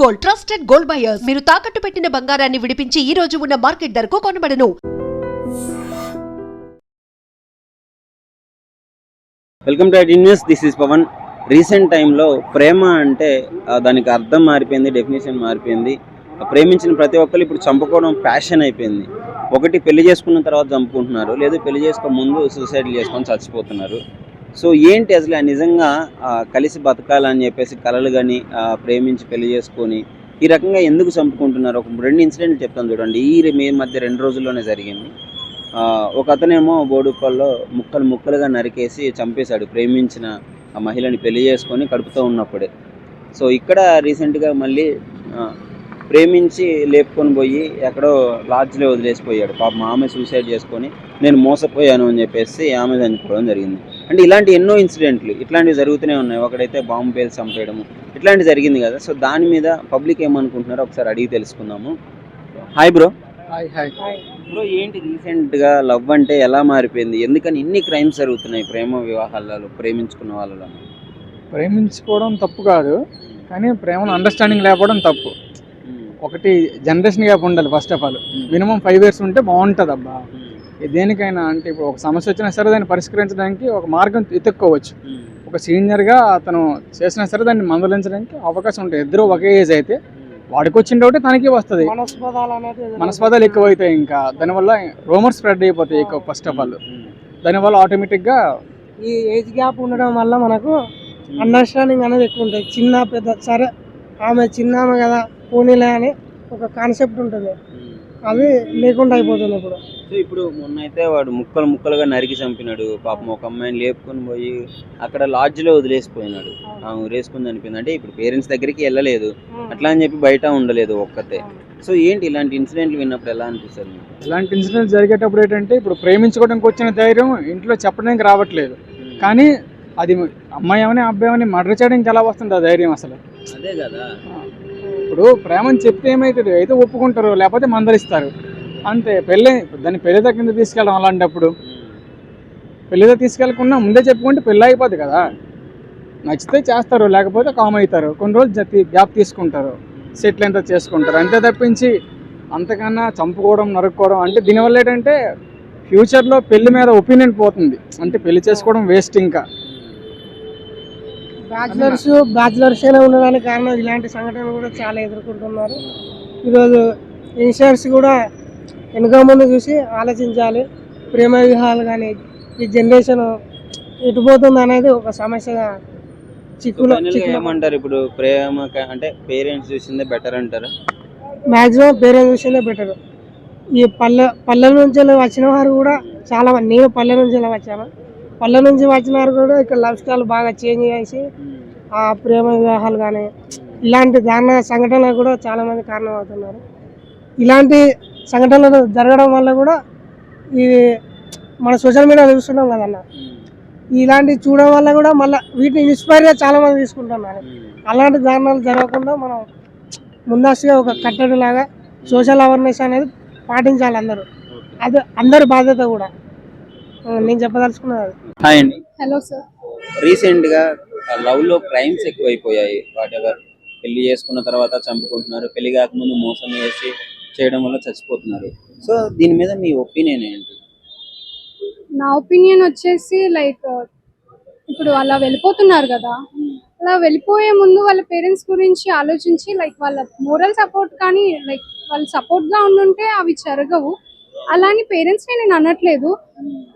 Gold, trusted gold buyers. మీరు తాకట్టు పెట్టిన బంగారాన్ని విడిపించి ఈ రోజు ఉన్న మార్కెట్ ధరకు కొనబడను. Welcome to IT news. This is Pavan. Recent టైంలో ప్రేమ అంటే దానికి అర్థం మారిపోయింది, డెఫినేషన్ మారిపోయింది. ప్రేమించిన ప్రతి ఒక్కరు ఇప్పుడు చంపుకోవడం ప్యాషన్ అయిపోయింది. ఒకటి పెళ్లి చేసుకున్న తర్వాత చంపుకుంటున్నారు, లేదు పెళ్లి చేసుకో ముందు సూసైడ్ చేసుకొని చచ్చిపోతున్నారు. సో ఏంటి అసలు నిజంగా కలిసి బతకాలని చెప్పేసి కలలు కానీ ప్రేమించి పెళ్లి చేసుకొని ఈ రకంగా ఎందుకు చంపుకుంటున్నారు? ఒక 2 ఇన్సిడెంట్లు చెప్తాను చూడండి. మీ మధ్య 2 రోజుల్లోనే జరిగింది. ఒక అతనేమో బోడుప్పల్లో ముక్కలుగా నరికేసి చంపేశాడు ప్రేమించిన ఆ మహిళని పెళ్లి చేసుకొని కడుపుతూ ఉన్నప్పుడే. సో ఇక్కడ రీసెంట్గా మళ్ళీ ప్రేమించి లేపుకొని పోయి ఎక్కడో లాడ్జ్లో వదిలేసిపోయాడు. పాపం ఆమె సూసైడ్ చేసుకొని నేను మోసపోయాను అని చెప్పేసి ఆమె చనిపోవడం జరిగింది. అంటే ఇలాంటి ఎన్నో ఇన్సిడెంట్లు ఇట్లాంటివి జరుగుతూనే ఉన్నాయి. ఒకడైతే బాంబు పేల్చి చంపేయడము ఇట్లాంటివి జరిగింది కదా. సో దాని మీద పబ్లిక్ ఏమనుకుంటున్నారో ఒకసారి అడిగి తెలుసుకుందాము. Hi bro. హాయ్ బ్రో, ఏంటి రీసెంట్గా లవ్ అంటే ఎలా మారిపోయింది? ఎందుకని ఇన్ని క్రైమ్స్ జరుగుతున్నాయి ప్రేమ వివాహాలలో, ప్రేమించుకున్న వాళ్ళలో? ప్రేమించుకోవడం తప్పు కాదు, కానీ ప్రేమను అండర్స్టాండింగ్ లేకపోవడం తప్పు. ఒకటి జనరేషన్ గ్యాప్ ఉండాలి. First of all minimum 5 years ఉంటే బాగుంటుంది అబ్బా. దేనికైనా అంటే ఇప్పుడు ఒక సమస్య వచ్చినా సరే దాన్ని పరిష్కరించడానికి ఒక మార్గం ఎత్తుక్కోవచ్చు. ఒక సీనియర్గా అతను చేసినా సరే దాన్ని మందలించడానికి అవకాశం ఉంటుంది. ఇద్దరు ఒకే ఏజ్ అయితే వాడికి వచ్చిన డౌటే తనకి వస్తుంది. మనస్పదాలు ఎక్కువ అవుతాయి. ఇంకా దానివల్ల రూమర్స్ స్ప్రెడ్ అయిపోతాయి ఎక్కువ. ఫస్ట్ ఆఫ్ ఆల్ దానివల్ల ఆటోమేటిక్గా ఈ ఏజ్ గ్యాప్ ఉండడం వల్ల మనకు అండర్స్టాండింగ్ అనేది ఎక్కువ ఉంటుంది. చిన్న పెద్ద సరే ఆమె చిన్నామె కదా పోనీలే అని ఒక కాన్సెప్ట్ ఉంటుంది. అది లేకుండా అయిపోతుంది ఇప్పుడు. సో ఇప్పుడు మొన్న అయితే వాడు ముక్కలుగా నరికి చంపినాడు. పాపం ఒక అమ్మాయిని లేపుకొని పోయి అక్కడ లాడ్జ్లో వదిలేసిపోయినాడు. ఆమె ఊరేసుకుని చనిపోయింది. అంటే ఇప్పుడు పేరెంట్స్ దగ్గరికి వెళ్ళలేదు, అట్లా అని చెప్పి బయట ఉండలేదు ఒక్కతే. సో ఏంటి ఇలాంటి ఇన్సిడెంట్లు విన్నప్పుడు ఎలా అనిపిస్తుంది? ఇలాంటి ఇన్సిడెంట్స్ జరిగేటప్పుడు ఏంటంటే ఇప్పుడు ప్రేమించుకోవడానికి వచ్చిన ధైర్యం ఇంట్లో చెప్పడానికి రావట్లేదు. కానీ అది అమ్మాయి అవని అబ్బాయి అవని మర్డర్ చేయడానికి ఎలా వస్తుంది ఆ ధైర్యం? అసలు అదే కదా. ఇప్పుడు ప్రేమని చెప్తే ఏమవుతుంది? అయితే ఒప్పుకుంటారు, లేకపోతే మందలిస్తారు అంతే. దాన్ని పెళ్లి దగ్గర తీసుకెళ్ళడం. అలాంటప్పుడు పెళ్లి దగ్గర తీసుకెళ్ళకుండా ముందే చెప్పుకుంటే పెళ్ళి అయిపోద్ది కదా. నచ్చితే చేస్తారు, లేకపోతే కామ్ అవుతారు. కొన్ని రోజులు గ్యాప్ తీసుకుంటారు, సెటిల్ ఎంత చేసుకుంటారు. అంతే తప్పించి అంతకన్నా చంపుకోవడం, నరుక్కోవడం అంటే దీనివల్ల ఏంటంటే ఫ్యూచర్లో పెళ్లి మీద ఒపీనియన్ పోతుంది. అంటే పెళ్లి చేసుకోవడం వేస్ట్. ఇంకా బ్యాచులర్స్ ఉండడానికి కారణం ఇలాంటి సంఘటనలు కూడా చాలా ఎదుర్కొంటున్నారు. ఈరోజు యంగ్స్టర్స్ కూడా వెనుక ముందు చూసి ఆలోచించాలి. ప్రేమ వివాహాలు కానీ ఈ జనరేషన్ ఎటుపోతుంది అనేది ఒక సమస్యగా చిక్కులో ఏమంటారు? ఇప్పుడు ప్రేమ అంటే పేరెంట్స్ చూసిందే బెటర్ అంటారా? మ్యాక్సిమం పేరెంట్స్ చూసిందే బెటర్. ఈ పల్లెల నుంచి వచ్చిన వారు కూడా చాలా మంది, నేను పల్లె నుంచి వచ్చాను, పల్లె నుంచి వచ్చిన వారు కూడా ఇక్కడ లైఫ్ స్టైల్ బాగా చేంజ్ చేసి ఆ ప్రేమ వివాహాలు కానీ ఇలాంటి దారుణ సంఘటనలు కూడా చాలా మంది కారణం అవుతున్నారు. ఇలాంటి సంఘటనలు జరగడం వల్ల కూడా ఇది మన సోషల్ మీడియా చూస్తున్నాం కదన్న. ఇలాంటివి చూడడం వల్ల కూడా మళ్ళీ వీటిని ఇన్స్పైర్గా చాలా మంది తీసుకుంటున్నారు. అలాంటి దారుణాలు జరగకుండా మనం ముందస్తుగా ఒక కట్టడి లాగా సోషల్ అవేర్నెస్ అనేది పాటించాలి అందరూ. అది అందరి బాధ్యత కూడా. నేను చెప్పదలుచుకున్నది. హాయ్ అండి. Hello sir. రీసెంట్గా లవ్లో క్రైమ్స్ ఎక్కువైపోయాయి. వాటెవర్ పెళ్లి చేసుకున్న తర్వాత చంపుకుంటున్నారు, పెళ్లి కాకముందు మోసం చేసి చేయడం వల్ల చచ్చిపోతున్నారు. సో దీని మీద మీ ఒపీనియన్ ఏంటి? నా ఒపీనియన్ వచ్చేసి లైక్ ఇప్పుడు అలా వెళ్ళిపోతున్నారు కదా, అలా వెళ్ళిపోయే ముందు వాళ్ళ పేరెంట్స్ గురించి ఆలోచించి లైక్ వాళ్ళ మోరల్ సపోర్ట్ కానీ లైక్ వాళ్ళు సపోర్ట్గా ఉండుంటే అవి జరగవు. అలాని పేరెంట్స్ని నేను అనట్లేదు.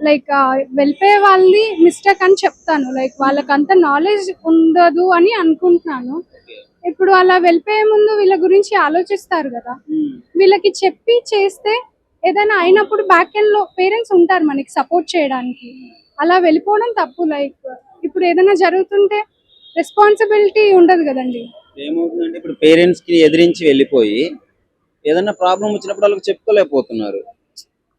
లైక్ వెళ్ళిపోయే వాళ్ళది మిస్టేక్ అని చెప్తాను. లైక్ వాళ్ళకి అంత నాలెడ్జ్ ఉండదు అని అనుకుంటున్నాను. ఇప్పుడు అలా వెళ్ళిపోయే ముందు వీళ్ళ గురించి ఆలోచిస్తారు కదా, వీళ్ళకి చెప్పి చేస్తే ఏదైనా అయినప్పుడు బ్యాక్ ఎండ్ లో పేరెంట్స్ ఉంటారు మనకి సపోర్ట్ చేయడానికి. అలా వెళ్ళిపోవడం తప్పు. లైక్ ఇప్పుడు ఏదైనా జరుగుతుంటే రెస్పాన్సిబిలిటీ ఉండదు కదండి. ఏమవుతుందంటే ఇప్పుడు పేరెంట్స్ కి ఎదిరించి వెళ్ళిపోయి ఏదైనా ప్రాబ్లం వచ్చినప్పుడు వాళ్ళకి చెప్పుకోలేకపోతున్నారు.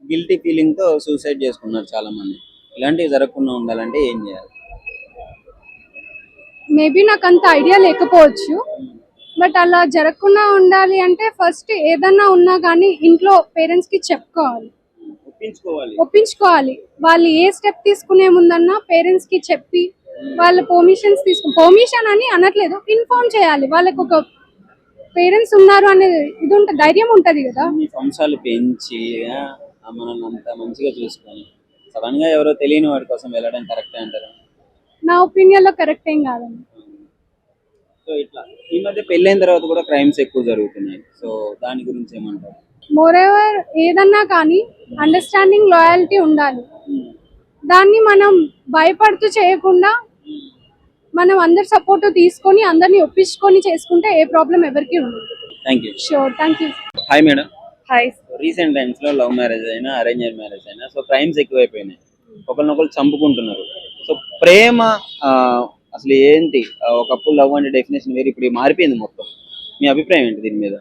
గిల్టీ ఫీలింగ్ తో సూసైడ్ చేసుకున్నారు చాలా మంది. ఇలాంటివి జరగకుండా ఉండాలంటే ఏం చేయాలి? మేబీ నాకు అంత ఐడియా లేకపోవచ్చు, బట్ అలా జరగకుండా ఉండాలి అంటే ఫస్ట్ ఏదన్నా ఉన్నా కానీ ఇంట్లో పేరెంట్స్ కి చెప్పుకోవాలి, ఒప్పించుకోవాలి. వాళ్ళు ఏ స్టెప్ తీసుకునే ముందన్నా పేరెంట్స్ కి చెప్పి వాళ్ళ పర్మిషన్ అని అనట్లేదు, ఇన్ఫార్మ్ చేయాలి. వాళ్ళకి ఒక పేరెంట్స్ ఉన్నారు అనేది ఇది ఉంటుంది, ధైర్యం ఉంటది కదా. ఇన్ని సంవత్సరాలు పెంచి మనల్ని అంత మంచిగా చూసుకొని సడన్ గా ఎవరో తెలియని వాడి కోసం వెళ్ళడం కరెక్టే అంటారు. నా ఒపీనియన్ లో కరెక్ట్ ఏం కాదండి. సో ఇట్లా ఈ మధ్య పెళ్ళైన తర్వాత కూడా క్రైమ్స్ ఎక్కువ జరుగుతున్నాయి. సో దాని గురించి ఏమంటారు? మోరెవర్ ఏదన్నా కానీ అండర్స్టాండింగ్ లాయల్టీ ఉండాలి. దాన్ని మనం భయపడుతూ చేయకుండా మనం అందరి సపోర్ట్ తీసుకొని అందరిని ఒప్పించుకొని చేసుకుంటే ఏ ప్రాబ్లం ఎవరికి ఉండదు. Thank you. Sure, thank you. Hi madam. Hi. Recent times లో లవ్ మ్యారేజ్ అయినా అరేంజ్డ్ మ్యారేజ్ అయినా సో క్రైమ్స్ ఎక్కువైపోయినాయి, ఒకరినొకరు చంపుకుంటున్నారు. సో ప్రేమ అసలు ఏంటి? ఒకప్పుడు లవ్ అంటే డెఫినేషన్ వేరు, ఇప్పుడు మారిపోయింది మొత్తం. మీ అభిప్రాయం ఏంటి దీని మీద?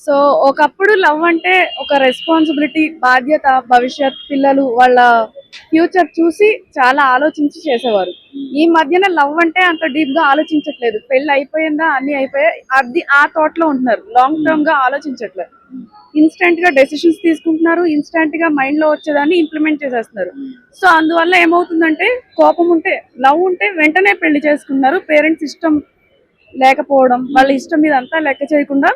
సో ఒకప్పుడు లవ్ అంటే ఒక రెస్పాన్సిబిలిటీ, బాధ్యత, భవిష్యత్, పిల్లలు, వాళ్ళ ఫ్యూచర్ చూసి చాలా ఆలోచించి చేసేవారు. ఈ మధ్యన లవ్ అంటే అంత డీప్ గా ఆలోచించట్లేదు. పెళ్లి అయిపోయిందా, అన్ని అయిపోయాయి, అది ఆ థాట్ లో ఉంటున్నారు. లాంగ్ టర్మ్ గా ఆలోచించట్లేదు. ఇన్స్టెంట్ గా డెసిషన్స్ తీసుకుంటున్నారు, ఇన్స్టెంట్ గా మైండ్ లో వచ్చేదాన్ని ఇంప్లిమెంట్ చేసేస్తున్నారు. సో అందువల్ల ఏమవుతుందంటే కోపం ఉంటే, లవ్ ఉంటే వెంటనే పెళ్లి చేసుకున్నారు. పేరెంట్స్ ఇష్టం లేకపోవడం, వాళ్ళ ఇష్టం మీద అంతా లెక్క చేయకుండా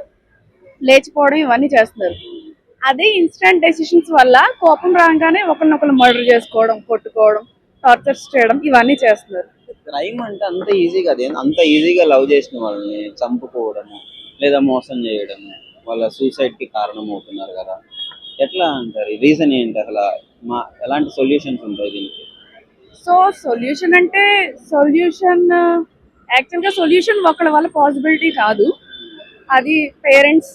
లేచిపోవడం, ఇవన్నీ చేస్తున్నారు. అదే ఇన్స్టెంట్ డెసిషన్స్ వల్ల కోపం రాగానే ఒకరినొకరు మర్డర్ చేసుకోవడం, కొట్టుకోవడం, టార్చర్స్ చేయడం, ఇవన్నీ చేస్తున్నారు. క్రైమ్ అంటే అంత ఈజీ కాదు. అంత ఈజీగా లవ్ చేసిన వాళ్ళని చంపుకోవడము లేదా మోసం చేయడము, వాళ్ళ సూసైడ్ కి కారణం అవుతున్నారు కదా. ఎట్లా అంటారు? రీజన్ ఏంటి అసలు? ఎలాంటి సొల్యూషన్స్ ఉంటాయి దీనికి? సో సొల్యూషన్ అంటే యాక్చువల్గా సొల్యూషన్ ఒకళ్ళ వల్ల పాసిబిలిటీ కాదు. అది పేరెంట్స్,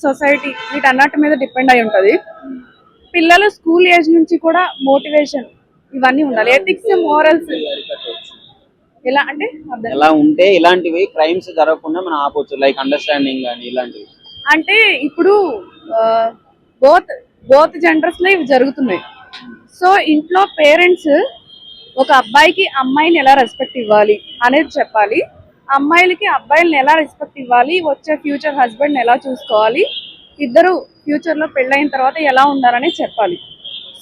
సొసైటీ వీటన్నిటి మీద డిపెండ్ అయి ఉంటుంది. పిల్లలు స్కూల్ ఏజ్ నుంచి కూడా మోటివేషన్ ఇవన్నీ ఉండాలి. ఎథిక్స్, మోరల్స్ ఎలా అంటే ఎలా ఉంటే ఇలాంటివి క్రైమ్స్ జరగకుండా మనం ఆపొచ్చు, లైక్ అండర్స్టాండింగ్ కానీ ఇలాంటివి. అంటే ఇప్పుడు బోత్ జెండర్స్ లో ఇవి జరుగుతున్నాయి. సో ఇంట్లో పేరెంట్స్ ఒక అబ్బాయికి అమ్మాయిని ఎలా రెస్పెక్ట్ ఇవ్వాలి అనేది చెప్పాలి, అమ్మాయిలకి అబ్బాయిలను ఎలా రెస్పెక్ట్ ఇవ్వాలి, వచ్చే ఫ్యూచర్ హస్బెండ్ ఎలా చూసుకోవాలి, ఇద్దరు ఫ్యూచర్ లో పెళ్ళైన తర్వాత ఎలా ఉండాలని చెప్పాలి.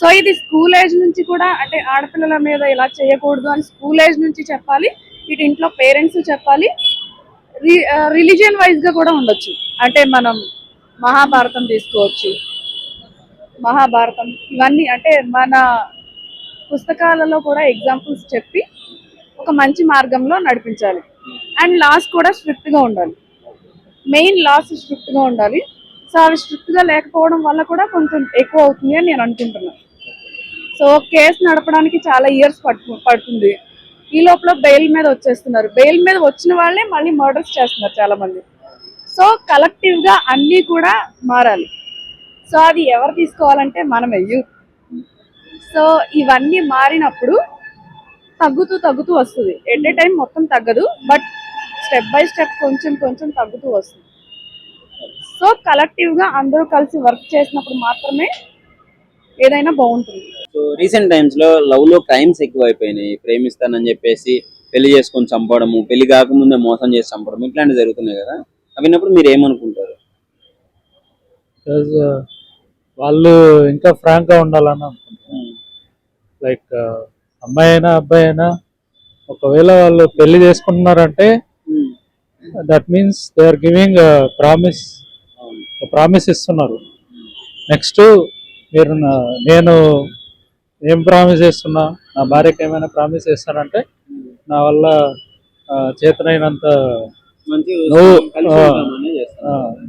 సో ఇది స్కూల్ ఏజ్ నుంచి కూడా, అంటే ఆడపిల్లల మీద ఇలా చేయకూడదు అని స్కూల్ ఏజ్ నుంచి చెప్పాలి. ఇటు ఇంట్లో పేరెంట్స్ చెప్పాలి. రిలీజియన్ వైజ్ గా కూడా ఉండొచ్చు. అంటే మనం మహాభారతం తీసుకోవచ్చు. మహాభారతం ఇవన్నీ అంటే మన పుస్తకాలలో కూడా ఎగ్జాంపుల్స్ చెప్పి ఒక మంచి మార్గంలో నడిపించాలి. అండ్ లాస్ కూడా స్ట్రిక్ట్ గా ఉండాలి. మెయిన్ లాస్ స్ట్రిక్ట్ గా ఉండాలి. సో అవి స్ట్రిక్ట్ గా లేకపోవడం వల్ల కూడా కొంచెం ఎక్కువ అవుతుంది అని నేను అనుకుంటున్నాను. సో కేసు నడపడానికి చాలా ఇయర్స్ పడుతుంది. ఈ లోపల బెయిల్ మీద వచ్చేస్తున్నారు. బెయిల్ మీద వచ్చిన వాళ్ళే మళ్ళీ మర్డర్స్ చేస్తున్నారు చాలా మంది. సో కలెక్టివ్ గా అన్నీ కూడా మారాలి. సో అది ఎవరు తీసుకోవాలంటే మనమే, యూత్. సో ఇవన్నీ మారినప్పుడు తగ్గుతూ వస్తుంది. ఎట్ ఏ టైం మొత్తం తగ్గదు, బట్ స్టెప్ బై స్టెప్ కొంచెం తగ్గుతూ వస్తుంది. సో కలెక్టివ్ గా అందరూ కలిసి వర్క్ చేసినప్పుడు మాత్రమే ఏదైనా బాగుంటుంది. సో రీసెంట్ టైమ్స్ లో లవ్ లో క్రైమ్స్ ఎక్కువ అయిపోయినాయి. ప్రేమిస్తానని చెప్పేసి పెళ్లి చేసుకొని చంపడము, పెళ్లి కాకముందే మోసం చేసి చంపడం, ఇట్లాంటివి జరుగుతున్నాయి కదా. అవినప్పుడు మీరు ఏమనుకుంటారు? వాళ్ళు ఇంకా ఫ్రాంక్ గా ఉండాలని అనుకుంటున్నాను. లైక్ అమ్మాయి అయినా అబ్బాయి అయినా ఒకవేళ వాళ్ళు పెళ్లి చేసుకుంటున్నారంటే that means they are giving promise ఇస్తున్నారు. నెక్స్ట్ మీరు నేను ఏం ప్రామిస్ చేస్తున్నా, నా భార్యకి ఏమైనా ప్రామిస్ చేస్తానంటే నా వల్ల చేతనైనంత నువ్వు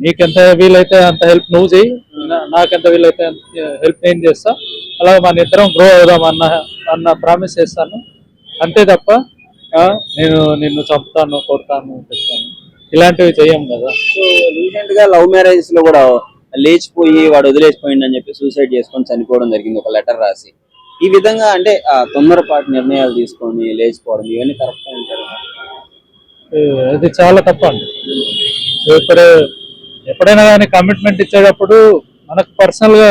నీకెంత వీలైతే అంత హెల్ప్ నువ్వు చెయ్యి, నాకెంత వీలైతే హెల్ప్ నేను చేస్తా, అలా మన ఇద్దరం గ్రో అవుదాం అన్న ప్రామిస్ చేస్తాను. అంతే తప్ప నేను నిన్ను చంపుతాను, కొడతాను, చెప్తాను ఇలాంటివి చెయ్యం కదా. సో రీసెంట్ గా లవ్ మ్యారేజెస్ లో కూడా లేచిపోయి వాడు వదిలేసిపోయింది అని చెప్పి సూసైడ్ చేసుకొని చనిపోవడం జరిగింది, ఒక లెటర్ రాసి. ఈ విధంగా అంటే తొందరపాటు నిర్ణయాలు తీసుకొని లేచిపోవడం ఇవన్నీ కరెక్ట్ అంటారు? అది చాలా తప్పండి. సో ఇప్పుడు ఎప్పుడైనా కానీ కమిట్మెంట్ ఇచ్చేటప్పుడు మనకు పర్సనల్ గా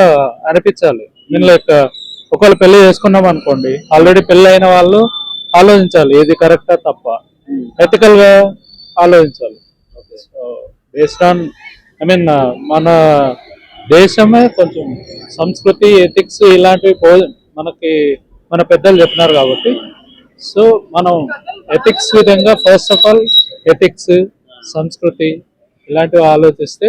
అనిపించాలి. దీనిలో ఒకవేళ పెళ్లి చేసుకున్నాం అనుకోండి, ఆల్రెడీ పెళ్లి అయిన వాళ్ళు ఆలోచించాలి ఏది కరెక్టా తప్ప, ఎథికల్ గా ఆలోచించాలి. సో బేస్డ్ ఆన్ మన దేశమే కొంచెం సంస్కృతి, ఎథిక్స్ ఇలాంటివి మనకి మన పెద్దలు చెప్పినారు కాబట్టి, సో మనం ఎథిక్స్ విధంగా ఫస్ట్ ఆఫ్ ఆల్ ఎథిక్స్, సంస్కృతి ఇలాంటివి ఆలోచిస్తే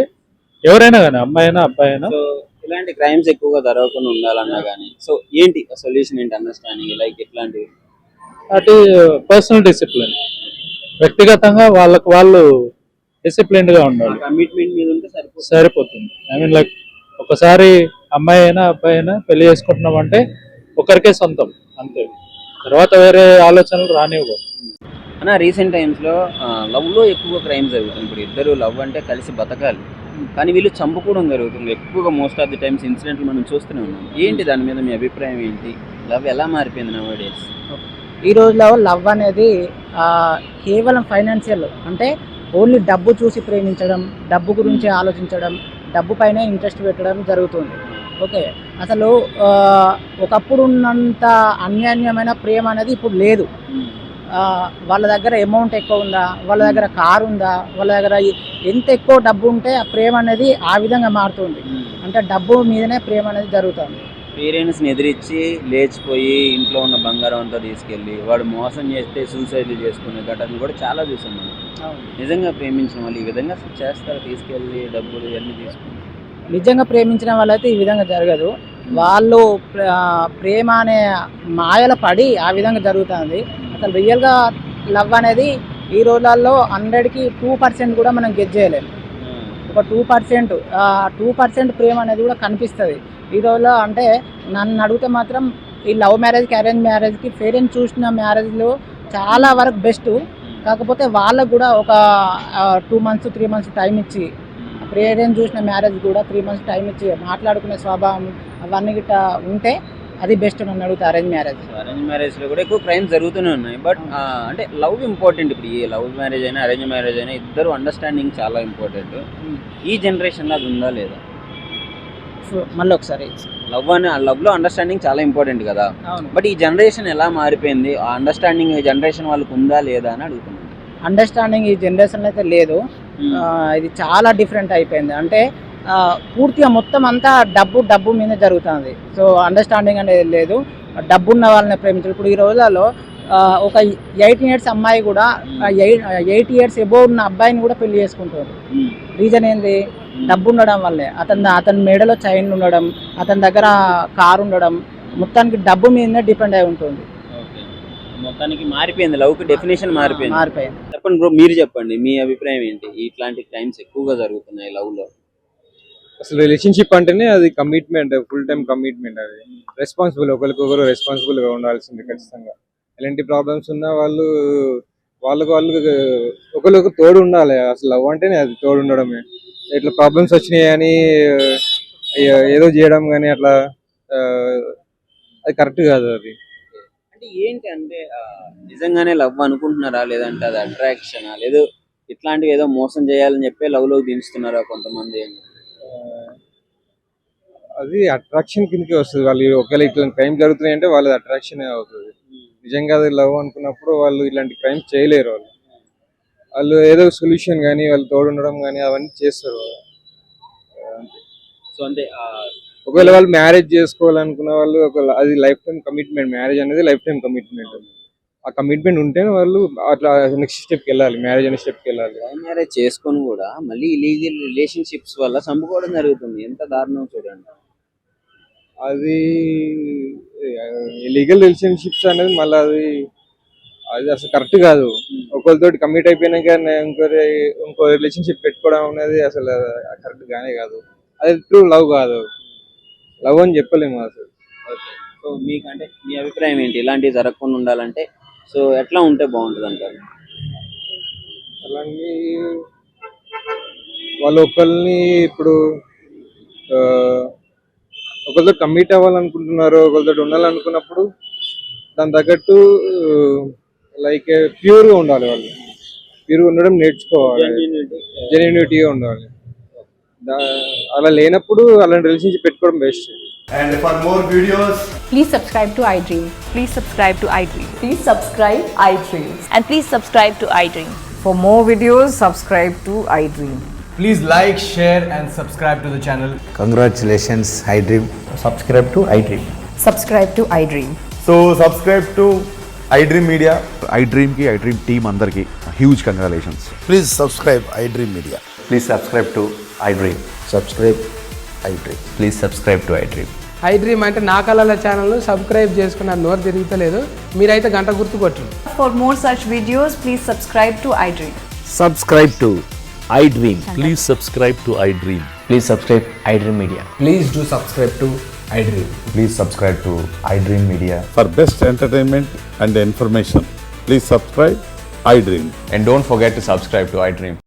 ఎవరైనా కానీ అమ్మాయి అయినా అబ్బాయి అయినా సో ఇలాంటి క్రైమ్స్ ఎక్కువగా జరగకుండా ఉండాలన్నా కానీ సో ఏంటి సొల్యూషన్ ఏంటి అండర్స్టాండింగ్ లైక్ ఎట్లాంటివి? అటు పర్సనల్ డిసిప్లిన్, వ్యక్తిగతంగా వాళ్ళకు వాళ్ళు డిసిప్లిన్డ్ గా ఉండాలి, కమిట్మెంట్ మీద ఉంటే సరిపోతుంది. సరిపోతుంది. ఐ మీన్ లైక్ ఒకసారి అమ్మాయి అయినా అబ్బాయి అయినా పెళ్లి చేసుకుంటున్నాం అంటే ఒకరికే సొంతం అంతే, తర్వాత వేరే ఆలోచనలు రానివ్వవు. అన్న రీసెంట్ టైమ్స్లో లవ్లో ఎక్కువ క్రైమ్స్ జరుగుతుంది. ఇప్పుడు ఇద్దరు లవ్ అంటే కలిసి బతకాలి, కానీ వీళ్ళు చంపుకోవడం జరుగుతుంది ఎక్కువగా. మోస్ట్ ఆఫ్ ది టైమ్స్ ఇన్సిడెంట్లు మనం చూస్తూనే ఉన్నాం. ఏంటి దాని మీద మీ అభిప్రాయం ఏంటి? లవ్ ఎలా మారిపోయింది నౌ డేస్? ఈ రోజులో లవ్ అనేది కేవలం ఫైనాన్షియల్, అంటే ఓన్లీ డబ్బు చూసి ప్రేమించడం, డబ్బు గురించి ఆలోచించడం, డబ్బు పైన ఇంట్రెస్ట్ పెట్టడం జరుగుతుంది. ఓకే, అసలు ఒకప్పుడు ఉన్నంత అన్యాన్యమైన ప్రేమ అనేది ఇప్పుడు లేదు. వాళ్ళ దగ్గర అమౌంట్ ఎక్కువ ఉందా, వాళ్ళ దగ్గర కారు ఉందా, వాళ్ళ దగ్గర ఎంత ఎక్కువ డబ్బు ఉంటే ఆ ప్రేమ అనేది ఆ విధంగా మారుతుంది. అంటే డబ్బు మీదనే ప్రేమ అనేది జరుగుతుంది. పేరెంట్స్ని ఎదిరించి లేచిపోయి ఇంట్లో ఉన్న బంగారం అంతా తీసుకెళ్ళి వాడు మోసం చేస్తే సూసైడ్లు చేసుకునే ఘటనలు కూడా చాలా చూసాం మనం. నిజంగా ప్రేమించిన వాళ్ళు ఈ విధంగా చేస్తారు, తీసుకెళ్ళి డబ్బులు ఇవన్నీ తీసుకుని. నిజంగా ప్రేమించిన వాళ్ళైతే ఈ విధంగా జరగదు. వాళ్ళు ప్రేమ అనే మాయల పడి ఆ విధంగా జరుగుతుంది. అసలు రియల్గా లవ్ అనేది ఈ రోజులలో 100కి 2% కూడా మనం గెస్ చేయలేము. ఒక 2% ప్రేమ అనేది కూడా కనిపిస్తుంది ఈ రోజులో. అంటే నన్ను అడిగితే మాత్రం ఈ లవ్ మ్యారేజ్కి అరేంజ్ మ్యారేజ్కి పేరెంట్స్ చూసిన మ్యారేజ్లో చాలా వరకు బెస్ట్. కాకపోతే వాళ్ళకు కూడా ఒక 2 months 3 months టైం ఇచ్చి, పేరెంట్స్ చూసిన మ్యారేజ్ కూడా 3 months టైం ఇచ్చి మాట్లాడుకునే స్వభావం అవన్నీ గిట్ట ఉంటే అది బెస్ట్ నన్ను అడిగితే అరేంజ్ మ్యారేజ్. అరేంజ్ మ్యారేజ్లో కూడా ఎక్కువ క్రైమ్స్ జరుగుతూనే ఉన్నాయి. బట్ అంటే లవ్ ఇంపార్టెంట్. ఇప్పుడు ఈ లవ్ మ్యారేజ్ అయినా అరేంజ్ మ్యారేజ్ అయినా ఇద్దరు అండర్స్టాండింగ్ చాలా ఇంపార్టెంట్. ఈ జనరేషన్లో అది ఉందా లేదా? మళ్ళీ ఒకసారి లవ్లో అండర్స్టాండింగ్ చాలా ఇంపార్టెంట్ కదా. బట్ ఈ జనరేషన్ ఎలా మారిపోయింది? ఆ అండర్స్టాండింగ్ ఈ జనరేషన్ వాళ్ళకు ఉందా లేదా అని అడుగుతున్నాను. అండర్స్టాండింగ్ ఈ జనరేషన్ అయితే లేదు. ఇది చాలా డిఫరెంట్ అయిపోయింది. అంటే పూర్తిగా మొత్తం అంతా డబ్బు మీద జరుగుతుంది. సో అండర్స్టాండింగ్ అనేది లేదు. డబ్బు ఉన్న వాళ్ళని ప్రేమించారు. ఇప్పుడు ఈ రోజులలో ఒక 18 years అమ్మాయి కూడా 8 years ఎబోవ్ ఉన్న అబ్బాయిని కూడా పెళ్లి చేసుకుంటారు. రీజన్ ఏంది? డబ్బు ఉండడం వల్లే. అతని మెడలో చైన్ ఉండడం, అతని దగ్గర కారు ఉండడం, మొత్తానికి డబ్బు మీదనే డిపెండ్ అయి ఉంటుంది. మొత్తానికి మారిపోయింది, లవ్కి డెఫినేషన్ మారిపోయింది. చెప్పండి బ్రో, మీరు చెప్పండి మీ అభిప్రాయం ఏంటి? ఇట్లాంటి క్రైమ్స్ ఎక్కువగా జరుగుతున్నాయి లవ్లో. అసలు రిలేషన్షిప్ అంటేనే అది కమిట్మెంట్, ఫుల్ టైం కమిట్మెంట్. అది రెస్పాన్సిబుల్, ఒకరికొకరు రెస్పాన్సిబుల్గా ఉండాల్సింది ఖచ్చితంగా. ఎలాంటి ప్రాబ్లమ్స్ ఉన్నా వాళ్ళకు ఒకరికి తోడు ఉండాలి. అసలు లవ్ అంటేనే అది తోడు ఉండడమే. ఇట్లా ప్రాబ్లమ్స్ వచ్చినాయి అని ఏదో చేయడం కానీ అట్లా అది కరెక్ట్ కాదు. అది అంటే ఏంటి అంటే నిజంగానే లవ్ అనుకుంటున్నారా, లేదంటే అది అట్రాక్షనా, లేదు ఇట్లాంటివి ఏదో మోసం చేయాలని చెప్పి లవ్లోకి దించుతున్నారా కొంతమంది? అది అట్రాక్షన్ కిందకి వస్తుంది. వాళ్ళు ఒకవేళ ఇట్లాంటి క్రైమ్ జరుగుతున్నాయి అంటే వాళ్ళది అట్రాక్షన్ అవుతుంది. నిజంగా అది లవ్ అనుకున్నప్పుడు వాళ్ళు ఇలాంటి క్రైమ్స్ చేయలేరు. వాళ్ళు ఏదో సొల్యూషన్ కానీ వాళ్ళు తోడు ఉండడం కానీ అవన్నీ చేస్తారు. సో అంటే ఒకవేళ వాళ్ళు మ్యారేజ్ చేసుకోవాలనుకున్న వాళ్ళు అది లైఫ్ టైం కమిట్మెంట్. మ్యారేజ్ అనేది లైఫ్ టైం కమిట్మెంట్. ఆ కమిట్మెంట్ ఉంటేనే వాళ్ళు అట్లా నెక్స్ట్ స్టెప్కి వెళ్ళాలి, మ్యారేజ్ అనే స్టెప్కి వెళ్ళాలి. లవ్ మ్యారేజ్ చేసుకొని కూడా మళ్ళీ ఇలీగల్ రిలేషన్షిప్స్ వల్ల చంపుకోవడం జరుగుతుంది. ఎంత దారుణం చూడండి. అది లీగల్ రిలేషన్షిప్స్ అనేది మళ్ళీ అది అసలు కరెక్ట్ కాదు. ఒకరితో కమిట్ అయిపోయినాక ఇంకో రిలేషన్షిప్ పెట్టుకోవడం అనేది అసలు కరెక్ట్ గానే కాదు. అది ట్రూ లవ్ కాదు, లవ్ అని చెప్పలేము అసలు. సో మీకంటే మీ అభిప్రాయం ఏంటి? ఇలాంటివి జరగకుండా ఉండాలంటే సో ఎట్లా ఉంటే బాగుంటుంది అంటారు? అలాంటి వాళ్ళు ఒకరిని ఇప్పుడు ఒకరితో కమిట్ అవ్వాలనుకుంటున్నారు, ఒకరితో ఉండాలనుకున్నప్పుడు దాని తగ్గట్టు లైక్ ప్యూర్గా ఉండాలి. వాళ్ళు ప్యూర్గా ఉండడం నేర్చుకోవాలి, జెన్యూనిటీగా ఉండాలి. అలా లేనప్పుడు అలాంటి రిలేషన్షిప్ పెట్టుకోవడం best. And for more videos, please subscribe to iDream. Please subscribe to iDream. Please subscribe iDream. And please subscribe to iDream. For more videos, subscribe to iDream. please like, share and subscribe to the channel. Congratulations, iDream. Subscribe to iDream. Subscribe to iDream. So subscribe to iDream Media. iDream team andarki huge congratulations. Please subscribe iDream Media. Please subscribe to iDream. Subscribe iDream. Please subscribe to iDream. I dream అంటే నా కళల channel subscribe చేసుకున్న నోరు తిరుగుతలేదు, మీరైతే గంట గుర్తు కొట్టండి. For more such videos, please subscribe to iDream. Subscribe to iDream. Please subscribe to iDream. Please subscribe iDream Media. Please do subscribe to iDream. Please subscribe to iDream Media. For best entertainment and information, please subscribe iDream. And don't forget to subscribe to iDream.